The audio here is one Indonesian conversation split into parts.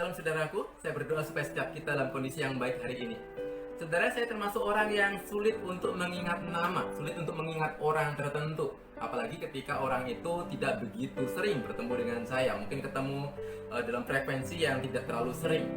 Salam saudaraku, saya berdoa supaya setiap kita dalam kondisi yang baik hari ini. Saudara, saya termasuk orang yang sulit untuk mengingat nama, sulit untuk mengingat orang tertentu. Apalagi ketika orang itu tidak begitu sering bertemu dengan saya, mungkin ketemu dalam frekuensi yang tidak terlalu sering.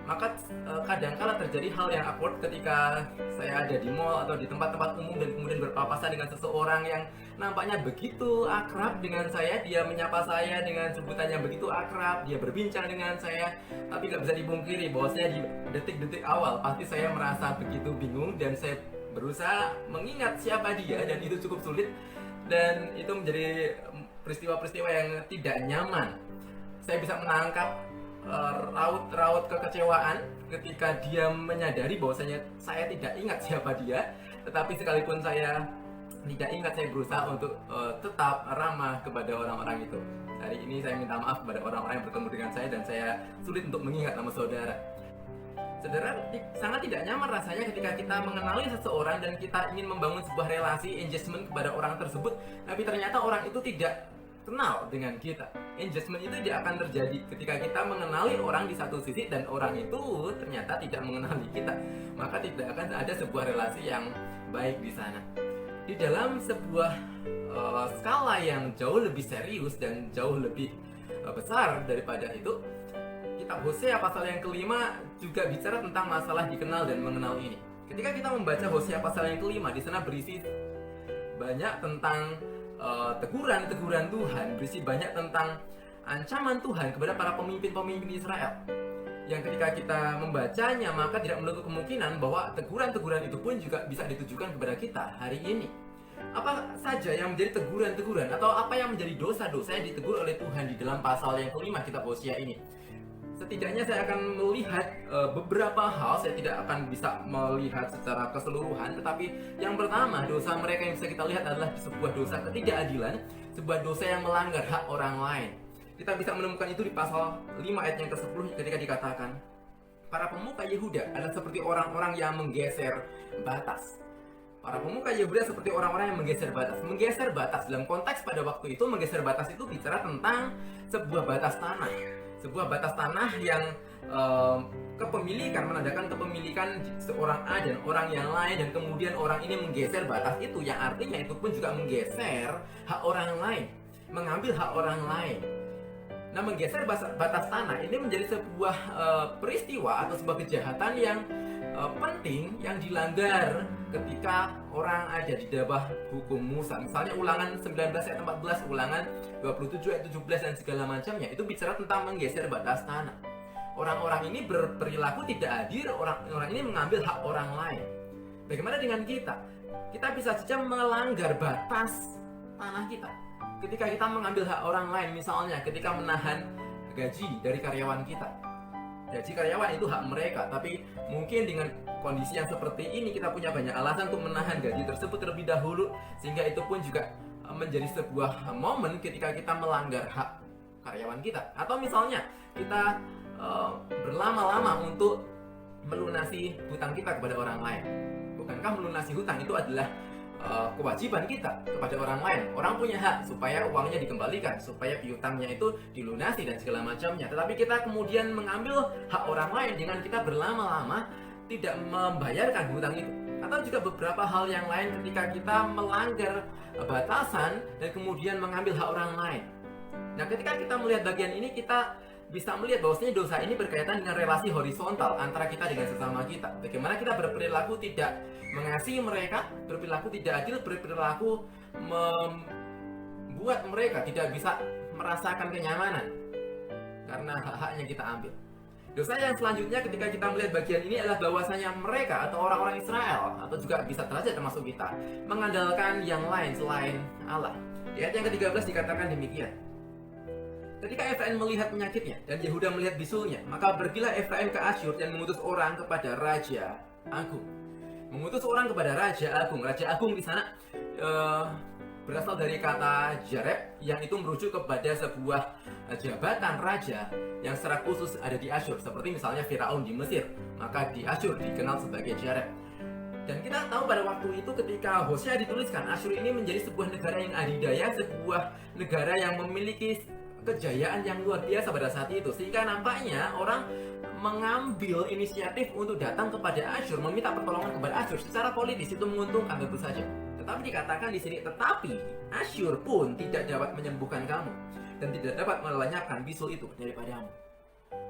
Maka kadangkala terjadi hal yang awkward ketika saya ada di mall atau di tempat-tempat umum dan kemudian berpapasan dengan seseorang yang nampaknya begitu akrab dengan saya. Dia menyapa saya dengan sebutan yang begitu akrab, dia berbincang dengan saya. Tapi gak bisa dipungkiri bahwasanya di detik-detik awal pasti saya merasa begitu bingung dan saya berusaha mengingat siapa dia, dan itu cukup sulit. Dan itu menjadi peristiwa-peristiwa yang tidak nyaman. Saya bisa menangkap raut-raut kekecewaan ketika dia menyadari bahwasanya saya tidak ingat siapa dia. Tetapi sekalipun saya tidak ingat, saya berusaha untuk tetap ramah kepada orang-orang itu. Hari ini saya minta maaf kepada orang-orang yang bertemu dengan saya dan saya sulit untuk mengingat nama saudara. Saudara, sangat tidak nyaman rasanya ketika kita mengenali seseorang dan kita ingin membangun sebuah relasi engagement kepada orang tersebut, tapi ternyata orang itu tidak kenal dengan kita. Engagement itu tidak akan terjadi ketika kita mengenali orang di satu sisi dan orang itu ternyata tidak mengenali kita. Maka tidak akan ada sebuah relasi yang baik di sana. Di dalam sebuah skala yang jauh lebih serius dan jauh lebih besar daripada itu, kitab Hosea pasal yang kelima juga bicara tentang masalah dikenal dan mengenal ini. Ketika kita membaca Hosea pasal yang kelima, di sana berisi banyak tentang teguran-teguran Tuhan, berisi banyak tentang ancaman Tuhan kepada para pemimpin-pemimpin Israel. Yang ketika kita membacanya, maka tidak menutup kemungkinan bahwa teguran-teguran itu pun juga bisa ditujukan kepada kita hari ini. Apa saja yang menjadi teguran-teguran atau apa yang menjadi dosa-dosa yang ditegur oleh Tuhan di dalam pasal yang kelima kitab Hosea ini? Setidaknya saya akan melihat beberapa hal. Saya tidak akan bisa melihat secara keseluruhan, tetapi yang pertama, dosa mereka yang bisa kita lihat adalah sebuah dosa ketidakadilan, sebuah dosa yang melanggar hak orang lain. Kita bisa menemukan itu di pasal 5 ayat yang ke-10 ketika dikatakan, para pemuka Yehuda adalah seperti orang-orang yang menggeser batas. Para pemuka Yehuda seperti orang-orang yang menggeser batas. Menggeser batas dalam konteks pada waktu itu, menggeser batas itu bicara tentang sebuah batas tanah. Sebuah batas tanah yang kepemilikan, menandakan kepemilikan seorang A dan orang yang lain, dan kemudian orang ini menggeser batas itu, yang artinya itu pun juga menggeser hak orang lain, mengambil hak orang lain. Nah, menggeser batas tanah ini menjadi sebuah peristiwa atau sebuah kejahatan yang penting yang dilanggar ketika orang ada di bawah hukum Musa. Misalnya Ulangan 19 ayat 14, Ulangan 27 ayat 17 dan segala macamnya, itu bicara tentang menggeser batas tanah. Orang-orang ini berperilaku tidak adil, orang ini mengambil hak orang lain. Bagaimana dengan kita? Kita bisa saja melanggar batas tanah kita ketika kita mengambil hak orang lain. Misalnya ketika menahan gaji dari karyawan kita. Gaji karyawan itu hak mereka, tapi mungkin dengan kondisi yang seperti ini kita punya banyak alasan untuk menahan gaji tersebut terlebih dahulu, sehingga itu pun juga menjadi sebuah momen ketika kita melanggar hak karyawan kita. Atau misalnya kita berlama-lama untuk melunasi hutang kita kepada orang lain. Bukankah melunasi hutang itu adalah kewajiban kita kepada orang lain? Orang punya hak supaya uangnya dikembalikan, supaya piutangnya itu dilunasi dan segala macamnya. Tetapi kita kemudian mengambil hak orang lain dengan kita berlama-lama tidak membayarkan hutang itu. Atau juga beberapa hal yang lain ketika kita melanggar batasan dan kemudian mengambil hak orang lain. Nah, ketika kita melihat bagian ini, kita bisa melihat bahwasanya dosa ini berkaitan dengan relasi horizontal antara kita dengan sesama kita. Bagaimana kita berperilaku tidak mengasihi mereka, berperilaku tidak adil, berperilaku membuat mereka tidak bisa merasakan kenyamanan karena hak-haknya kita ambil. Dosa yang selanjutnya ketika kita melihat bagian ini adalah bahwasanya mereka atau orang-orang Israel, atau juga bisa saja termasuk kita, mengandalkan yang lain selain Allah. Di ayat yang ke-13 dikatakan demikian. Ketika Efraim melihat penyakitnya dan Yehuda melihat bisulnya, maka pergilah Efraim ke Asyur dan mengutus orang kepada Raja Agung. Mengutus orang kepada Raja Agung. Raja Agung di sana berasal dari kata Jareb, yang itu merujuk kepada sebuah jabatan raja yang secara khusus ada di Asyur. Seperti misalnya Firaun di Mesir, maka di Asyur dikenal sebagai Jareb. Dan kita tahu pada waktu itu ketika Hosea dituliskan, Asyur ini menjadi sebuah negara yang adidaya, sebuah negara yang memiliki kejayaan yang luar biasa pada saat itu, sehingga nampaknya orang mengambil inisiatif untuk datang kepada Asyur, meminta pertolongan kepada Asyur. Secara politis itu menguntungkan tentu saja. Tetapi dikatakan di sini, tetapi Asyur pun tidak dapat menyembuhkan kamu dan tidak dapat melenyapkan bisul itu daripadamu.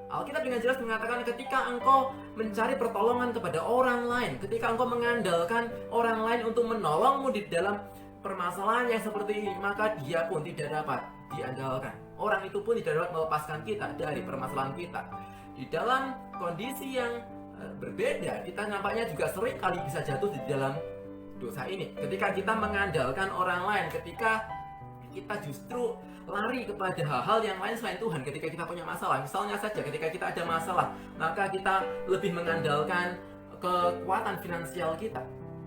Alkitab dengan jelas mengatakan ketika engkau mencari pertolongan kepada orang lain, ketika engkau mengandalkan orang lain untuk menolongmu di dalam permasalahan yang seperti ini, maka dia pun tidak dapat diandalkan. Orang itu pun tidak dapat melepaskan kita dari permasalahan kita. Di dalam kondisi yang berbeda, kita nampaknya juga sering kali bisa jatuh di dalam dosa ini. Ketika kita mengandalkan orang lain, ketika kita justru lari kepada hal-hal yang lain selain Tuhan. Ketika kita punya masalah, misalnya saja ketika kita ada masalah, maka kita lebih mengandalkan kekuatan finansial kita.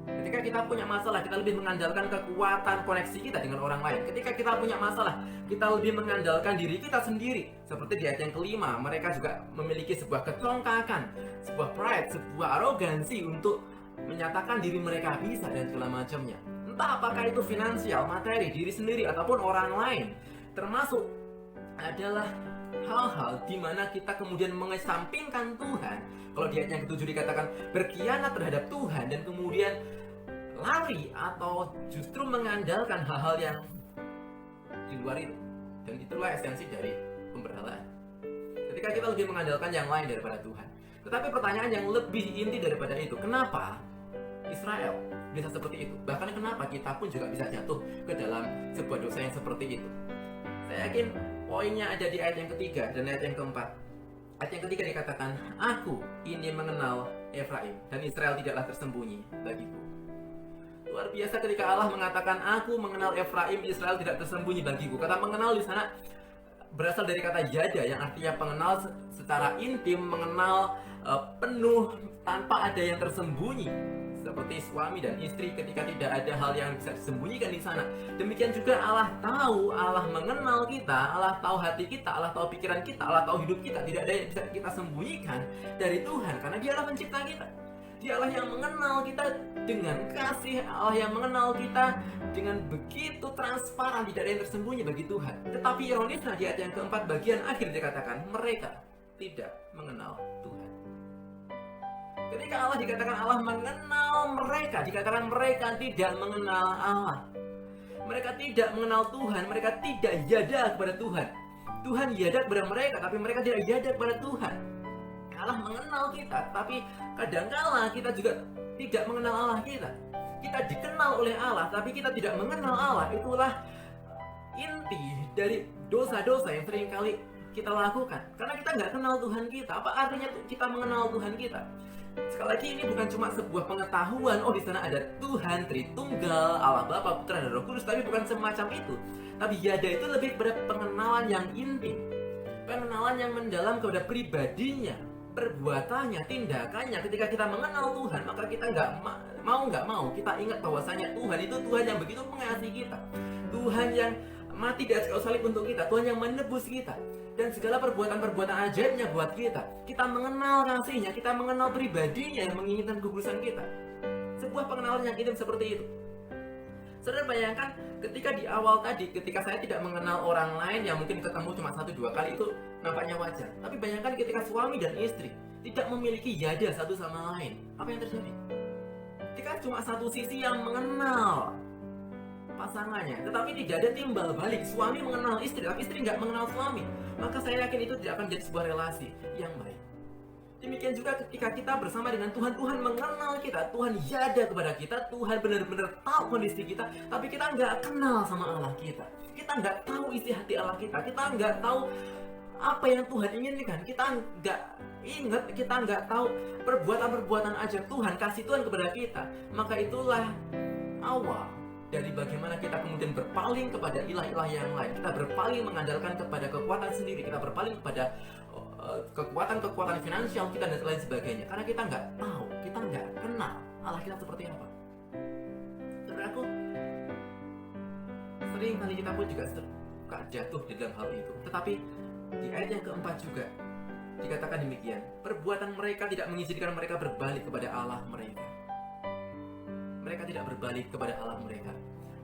Ketika kita punya masalah, kita lebih mengandalkan kekuatan koneksi kita dengan orang lain. Ketika kita punya masalah, kita lebih mengandalkan diri kita sendiri. Seperti di ayat yang kelima, mereka juga memiliki sebuah kecongkakan, sebuah pride, sebuah arogansi untuk menyatakan diri mereka bisa dan segala macamnya. Entah apakah itu finansial, materi, diri sendiri, ataupun orang lain. Termasuk adalah hal-hal di mana kita kemudian mengesampingkan Tuhan. Kalau di ayat yang ke-7 dikatakan berkhianat terhadap Tuhan dan kemudian lari atau justru mengandalkan hal-hal yang di luar itu. Dan itulah esensi dari pemberhalaan. Ketika kita lebih mengandalkan yang lain daripada Tuhan. Tetapi pertanyaan yang lebih inti daripada itu, kenapa Israel bisa seperti itu? Bahkan kenapa kita pun juga bisa jatuh ke dalam sebuah dosa yang seperti itu? Saya yakin poinnya ada di ayat yang ketiga dan ayat yang keempat. Ayat yang ketiga dikatakan, aku ini mengenal Efraim dan Israel tidaklah tersembunyi bagiku. Luar biasa ketika Allah mengatakan, aku mengenal Efraim, Israel tidak tersembunyi bagiku. Kata mengenal di sana berasal dari kata yada yang artinya pengenal secara intim, mengenal penuh tanpa ada yang tersembunyi. Seperti suami dan istri ketika tidak ada hal yang bisa disembunyikan di sana. Demikian juga Allah tahu, Allah mengenal kita, Allah tahu hati kita, Allah tahu pikiran kita, Allah tahu hidup kita. Tidak ada yang bisa kita sembunyikan dari Tuhan karena Dia adalah pencipta kita. Dia Allah yang mengenal kita dengan kasih, Allah yang mengenal kita dengan begitu transparan, tidak ada yang tersembunyi bagi Tuhan. Tetapi ironisnya di ayat yang keempat bagian akhir dikatakan mereka tidak mengenal Tuhan. Ketika Allah dikatakan Allah mengenal mereka, dikatakan mereka tidak mengenal Allah. Mereka tidak mengenal Tuhan, mereka tidak yada kepada Tuhan. Tuhan yada kepada mereka, tapi mereka tidak yada kepada Tuhan. Allah mengenal kita, tapi kadangkala kita juga tidak mengenal Allah kita. Kita dikenal oleh Allah, tapi kita tidak mengenal Allah. Itulah inti dari dosa-dosa yang seringkali kita lakukan. Karena kita nggak kenal Tuhan kita. Apa artinya kita mengenal Tuhan kita? Sekali lagi ini bukan cuma sebuah pengetahuan, oh di sana ada Tuhan Tritunggal, Allah Bapa, Putra dan Roh Kudus, tapi bukan semacam itu. Tapi yada itu lebih pada pengenalan yang intim, pengenalan yang mendalam kepada pribadinya, perbuatannya, tindakannya. Ketika kita mengenal Tuhan, maka kita nggak mau kita ingat bahwasanya Tuhan itu Tuhan yang begitu mengasihi kita, Tuhan yang mati di atas kayu salib untuk kita, Tuhan yang menebus kita dan segala perbuatan-perbuatan ajaibnya buat kita. Kita mengenal kasihnya, kita mengenal pribadinya yang menginginkan kudusan kita. Sebuah pengenalan yang intim seperti itu. Saudara bayangkan ketika di awal tadi, ketika saya tidak mengenal orang lain yang mungkin ketemu cuma 1-2 kali, itu nampaknya wajar. Tapi bayangkan ketika suami dan istri tidak memiliki yada satu sama lain, apa yang terjadi? Ketika cuma satu sisi yang mengenal pasangannya, tetapi tidak ada timbal balik, suami mengenal istri tapi istri nggak mengenal suami, maka saya yakin itu tidak akan jadi sebuah relasi yang baik. Demikian juga ketika kita bersama dengan Tuhan, Tuhan mengenal kita, Tuhan yada kepada kita, Tuhan benar-benar tahu kondisi kita, tapi kita nggak kenal sama Allah kita nggak tahu isi hati Allah kita nggak tahu apa yang Tuhan inginkan, kita nggak ingat, kita nggak tahu perbuatan-perbuatan ajaib Tuhan, kasih Tuhan kepada kita. Maka itulah awal dari bagaimana kita kemudian berpaling kepada ilah-ilah yang lain. Kita berpaling mengandalkan kepada kekuatan sendiri, kita berpaling kepada kekuatan-kekuatan finansial kita dan lain sebagainya. Karena kita nggak tahu, kita nggak kenal Allah kita seperti apa. Saudaraku, sering kali kita pun juga suka jatuh di dalam hal itu. Tetapi di ayat yang keempat juga dikatakan demikian, perbuatan mereka tidak mengizinkan mereka berbalik kepada Allah mereka. Mereka tidak berbalik kepada Allah mereka.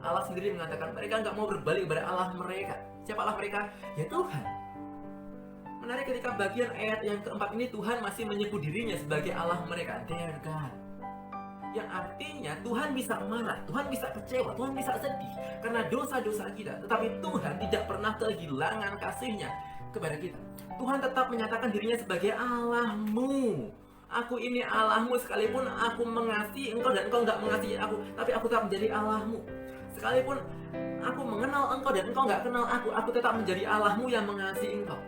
Allah sendiri mengatakan mereka nggak mau berbalik kepada Allah mereka. Siapa Allah mereka? Ya Tuhan. Menarik ketika bagian ayat yang keempat ini Tuhan masih menyebut dirinya sebagai Allah mereka, their God. Yang artinya Tuhan bisa marah, Tuhan bisa kecewa, Tuhan bisa sedih karena dosa-dosa kita. Tetapi Tuhan tidak pernah kehilangan kasih-Nya kepada kita. Tuhan tetap menyatakan dirinya sebagai Allahmu. Aku ini Allahmu sekalipun aku mengasihi engkau dan engkau nggak mengasihi aku, tapi aku tetap menjadi Allahmu. Sekalipun aku mengenal engkau dan engkau nggak kenal aku tetap menjadi Allahmu yang mengasihi engkau.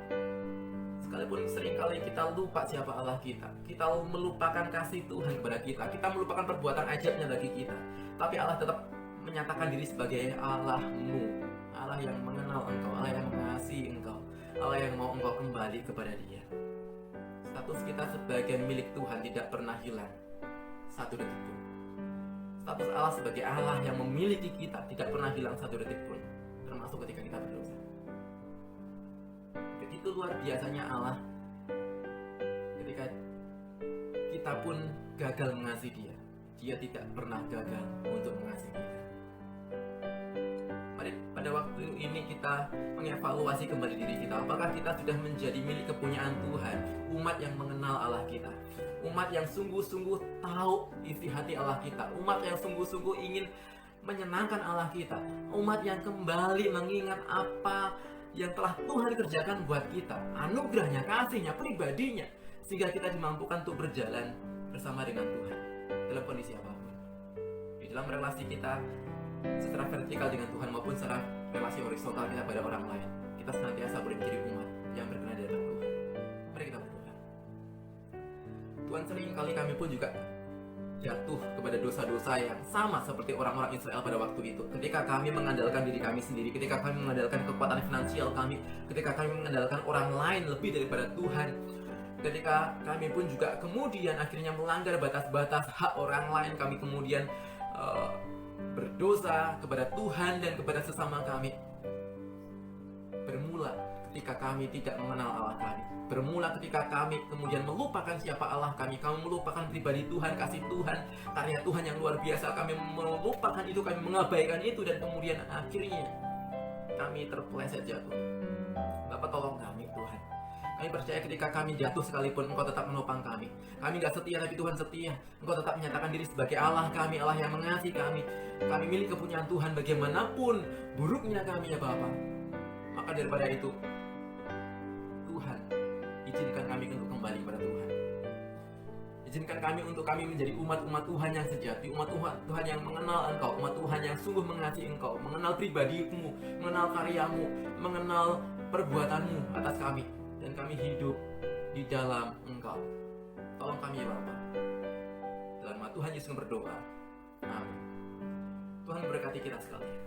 Sekalipun seringkali kita lupa siapa Allah kita melupakan kasih Tuhan kepada kita melupakan perbuatan ajaibnya bagi kita. Tapi Allah tetap menyatakan diri sebagai Allahmu, Allah yang mengenal engkau, Allah yang mengasihi engkau, Allah yang mau engkau kembali kepada Dia. Status kita sebagai milik Tuhan tidak pernah hilang satu detik pun. Status Allah sebagai Allah yang memiliki kita tidak pernah hilang satu detik pun, termasuk ketika kita berdosa. Begitu luar biasanya Allah ketika kita pun gagal mengasihi Dia. Dia tidak pernah gagal untuk mengasihi kita. Mari pada waktu ini kita mengevaluasi kembali diri kita. Apakah kita sudah menjadi milik kepunyaan Tuhan, umat yang mengenal Allah kita, umat yang sungguh-sungguh tahu isi hati Allah kita, umat yang sungguh-sungguh ingin menyenangkan Allah kita, umat yang kembali mengingat apa yang telah Tuhan kerjakan buat kita, anugerahnya, kasihnya, pribadinya, sehingga kita dimampukan untuk berjalan bersama dengan Tuhan dalam kondisi apapun. Di dalam relasi kita secara vertikal dengan Tuhan maupun secara relasi horizontal kita pada orang lain, kita senantiasa boleh menjadi umat yang berkenan di hadapan Tuhan. Mari kita berdoa. Tuhan, seringkali kami pun juga jatuh kepada dosa-dosa yang sama seperti orang-orang Israel pada waktu itu. Ketika kami mengandalkan diri kami sendiri, ketika kami mengandalkan kekuatan finansial kami, ketika kami mengandalkan orang lain lebih daripada Tuhan, ketika kami pun juga kemudian akhirnya melanggar batas-batas hak orang lain, kami kemudian berdosa kepada Tuhan dan kepada sesama kami. Bermula ketika kami tidak mengenal Allah kami, bermula ketika kami kemudian melupakan siapa Allah kami melupakan pribadi Tuhan, kasih Tuhan, karya Tuhan yang luar biasa, kami melupakan itu, kami mengabaikan itu, dan kemudian akhirnya kami terpeleset jatuh. Bapak, tolong kami Tuhan. Kami percaya ketika kami jatuh sekalipun Engkau tetap menopang kami. Kami gak setia tapi Tuhan setia. Engkau tetap menyatakan diri sebagai Allah kami, Allah yang mengasihi kami. Kami milik kepunyaan Tuhan bagaimanapun buruknya kami ya Bapak. Maka daripada itu, Tuhan, izinkan kami untuk kembali kepada Tuhan. Izinkan kami untuk kami menjadi umat-umat Tuhan yang sejati, umat Tuhan yang mengenal Engkau, umat Tuhan yang sungguh mengasihi Engkau, mengenal pribadimu, mengenal karyamu, mengenal perbuatanmu atas kami. Dan kami hidup di dalam Engkau. Tolong kami ya Bapa. Dalam nama Tuhan Yesus berdoa. Amin. Tuhan memberkati kita sekalian.